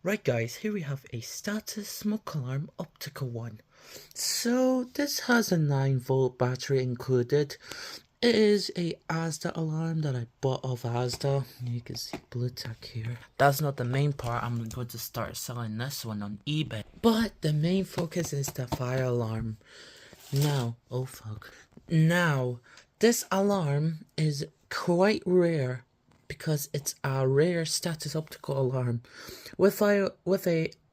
Right guys, here we have a Status Smoke Alarm optical one. So this has a 9-volt battery included. It is a Asda alarm that I bought off Asda. You can see blue tack here. That's not the main part. I'm going to start selling this one on eBay. But the main focus is the fire alarm. Now, oh fuck. Now, this alarm is quite rare because it's a rare Status optical alarm with a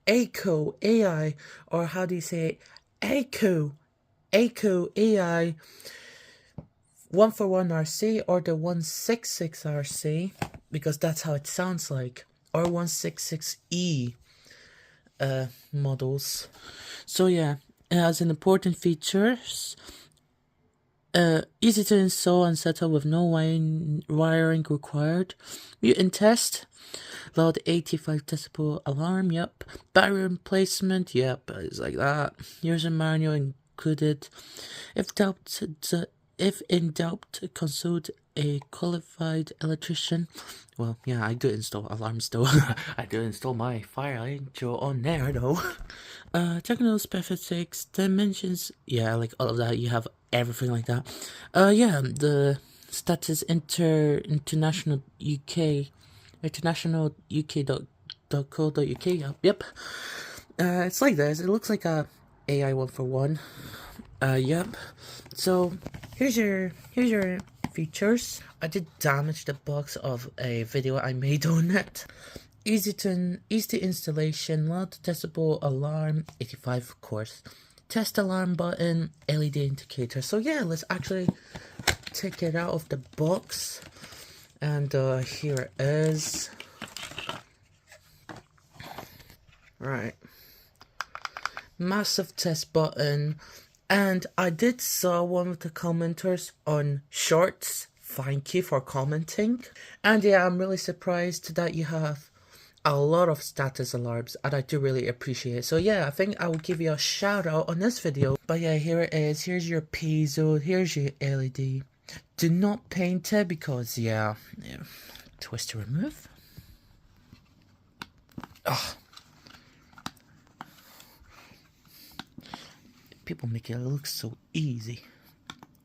Aico AI, or how do you say it? Aico AI 141RC or the 166RC, because that's how it sounds like, or 166E models. So yeah, it has an important features. Easy to install and set up with no wiring required. Mutant test. Loud 85 decibel alarm, yep. Battery replacement, yep, it's like that. User manual included. If in doubt, consult a qualified electrician. Well, yeah, I do install alarms though. I do install my fire angel on there though. Technical specifics, dimensions, yeah, like all of that. You have everything like that. Yeah, the Status international uk.co.uk. Yep. It's like this. It looks like a AI 141. Yep. So here's your features. I did damage the box of a video I made on it. Easy installation, loud decibel alarm, 85 of course. Test alarm button, LED indicator. So yeah, let's actually take it out of the box. And here it is. Right. Massive test button. And I did saw one of the commenters on shorts. Thank you for commenting. And yeah, I'm really surprised that you have a lot of Status alarms, and I do really appreciate it. So yeah, I think I will give you a shout out on this video. But yeah, here it is. Here's your piezo. Here's your LED. Do not paint it because yeah, twist to remove. Oh. People make it look so easy.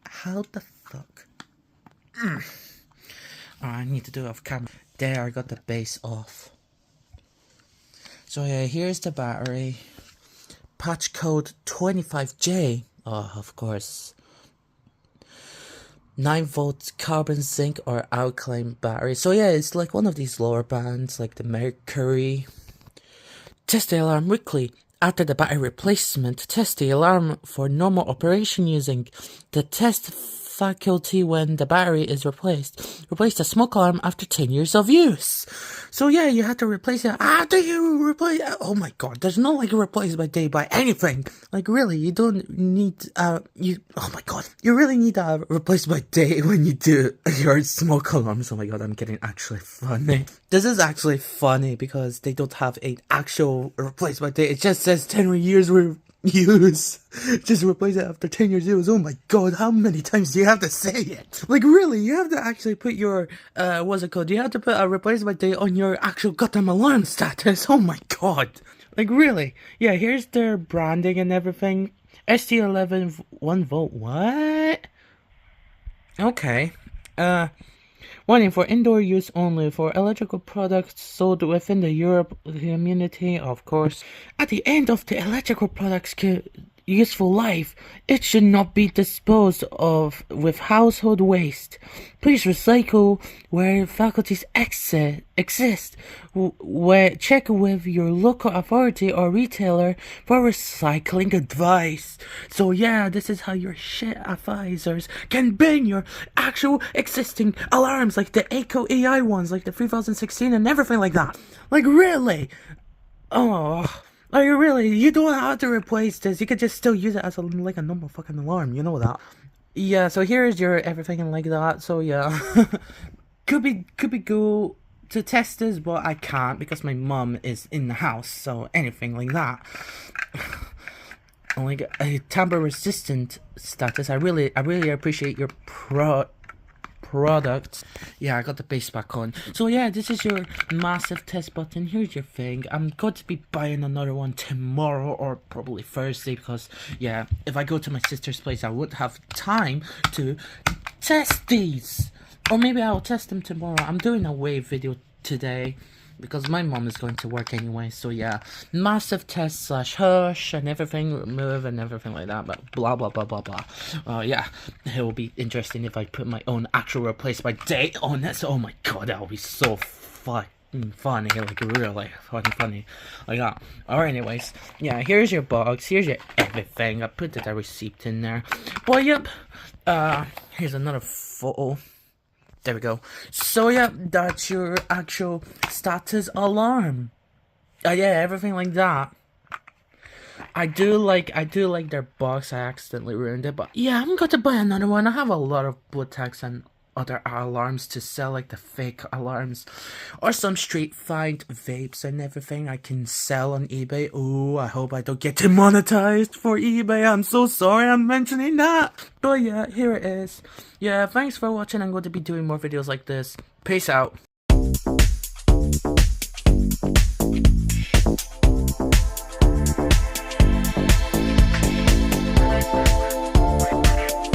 How the fuck? Oh, I need to do it off camera. There, I got the base off. So yeah, here's the battery. Patch code 25J. Oh, of course. 9-volt carbon zinc or alkaline battery. So yeah, it's like one of these lower bands, like the Mercury. Test the alarm weekly. After the battery replacement, test the alarm for normal operation using the test faculty when the battery is replaced. Replace the smoke alarm after 10 years of use. So yeah, you have to replace it after you replace it. Oh my god, there's no like replace by day by anything. Like really, you don't need oh my god, you really need a replace by day when you do your smoke alarms. Oh my god, I'm getting actually funny. This is actually funny because they don't have an actual replace by day. It just says 10 years were use. Just replace it after 10 years use. Oh my god, how many times do you have to say it? Like really, you have to actually put your what's it called? You have to put a replace by date on your actual goddamn alarm status. Oh my god. Like really. Yeah, here's their branding and everything. ST11 1-volt. What? Okay. Warning for indoor use only for electrical products sold within the Europe community, of course. At the end of the electrical products useful life. It should not be disposed of with household waste. Please recycle where faculties exist. Check with your local authority or retailer for recycling advice. So yeah, this is how your shit advisors can ban your actual existing alarms, like the Aico AI ones, like the 3016 and everything like that. Like really? Oh. Are you really? You don't have to replace this. You could just still use it as like a normal fucking alarm. You know that. Yeah. So here's your everything like that. So yeah, could be cool to test this, but I can't because my mom is in the house. So anything like that. Like a tamper resistant status. I really appreciate your products. Yeah, I got the base back on. So yeah, this is your massive test button. Here's your thing. I'm going to be buying another one tomorrow or probably Thursday because yeah, if I go to my sister's place I wouldn't have time to test these. Or maybe I'll test them tomorrow. I'm doing a wave video today because my mom is going to work anyway. So yeah, massive test / hush and everything, remove and everything like that, but blah blah blah blah blah. Yeah, it will be interesting if I put my own actual replacement date on this. Oh my god, that will be so fucking funny, like really funny like that. Alright, anyways, yeah, here's your box, here's your everything. I put the receipt in there. But yep, here's another photo. There we go. So yeah, that's your actual status alarm. Yeah, everything like that. I do like their box. I accidentally ruined it, but yeah, I'm going to buy another one. I have a lot of blood tags and other alarms to sell, like the fake alarms or some street find vapes and everything I can sell on eBay. Oh, I hope I don't get demonetized for eBay. I'm so sorry I'm mentioning that, but yeah, here it is. Yeah, thanks for watching. I'm going to be doing more videos like this. Peace out.